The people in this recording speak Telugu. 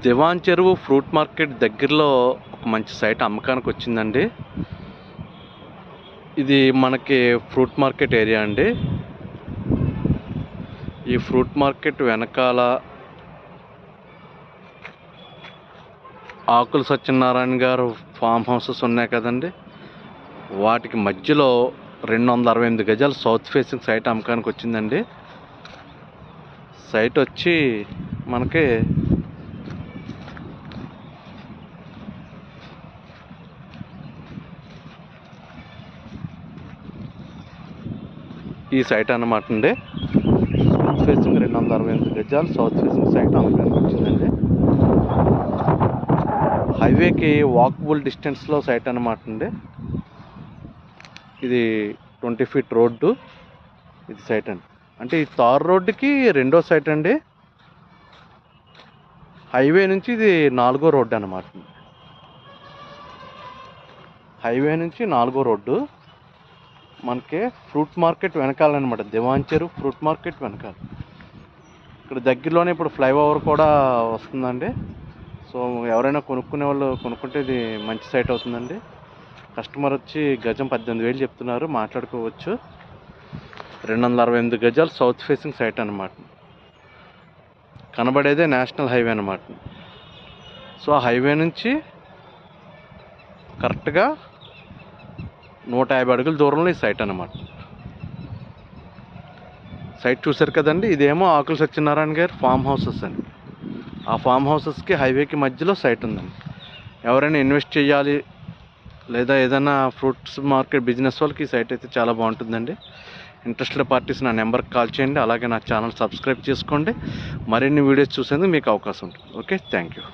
దివాన్ చెరువు ఫ్రూట్ మార్కెట్ దగ్గరలో ఒక మంచి సైట్ అమ్మకానికి వచ్చిందండి. ఇది మనకి ఫ్రూట్ మార్కెట్ ఏరియా అండి. ఈ ఫ్రూట్ మార్కెట్ వెనకాల ఆకుల సత్యనారాయణ గారు ఫామ్ హౌసెస్ ఉన్నాయి కదండి, వాటికి మధ్యలో 268 గజాల సౌత్ ఫేసింగ్ సైట్ అమ్మకానికి వచ్చిందండి. సైట్ వచ్చి మనకి ఈ సైట్ అన్నమాట అండి. సౌత్ ఫేసింగ్ 268 గజాలు సౌత్ ఫేసింగ్ సైట్ అమ్మకానికి వచ్చిందండి. హైవేకి వాకబుల్ డిస్టెన్స్లో సైట్ అన్నమాట అండి. ఇది 20 ఫీట్ రోడ్డు, ఇది సైట్ అండి. అంటే ఈ తార్ రోడ్డుకి రెండో సైట్ అండి. హైవే నుంచి ఇది 4వ రోడ్డు అన్నమాట. హైవే నుంచి 4వ రోడ్డు మనకి ఫ్రూట్ మార్కెట్ వెనకాలన్నమాట. దివాన్ చెరువు ఫ్రూట్ మార్కెట్ వెనకాల ఇక్కడ దగ్గరలోనే ఇప్పుడు ఫ్లైఓవర్ కూడా వస్తుందండి. సో ఎవరైనా కొనుక్కునే వాళ్ళు కొనుక్కుంటే ఇది మంచి సైట్ అవుతుందండి. కస్టమర్ వచ్చి గజం 18,000 చెప్తున్నారు, మాట్లాడుకోవచ్చు. 268 గజాలు సౌత్ ఫేసింగ్ సైట్ అన్నమాట. కనబడేదే నేషనల్ హైవే అన్నమాట. సో ఆ హైవే నుంచి కరెక్ట్గా 150 అడుగుల దూరంలో ఈ సైట్ అన్నమాట. సైట్ చూశారు కదండి. ఇదేమో ఆకుల సత్యనారాయణ గారి ఫామ్ హౌసెస్ అండి. ఆ ఫామ్ హౌసెస్కి హైవేకి మధ్యలో సైట్ ఉందండి. ఎవరైనా ఇన్వెస్ట్ చేయాలి లేదా ఏదైనా ఫ్రూట్స్ మార్కెట్ బిజినెస్ వాళ్ళకి ఈ సైట్ అయితే చాలా బాగుంటుందండి. ఇంట్రెస్టెడ్ పార్టీస్ నా నెంబర్కి కాల్ చేయండి. అలాగే నా ఛానల్ సబ్స్క్రైబ్ చేసుకోండి. మరిన్ని వీడియోస్ చూసేందుకు మీకు అవకాశం ఉంటుంది. Okay, thank you.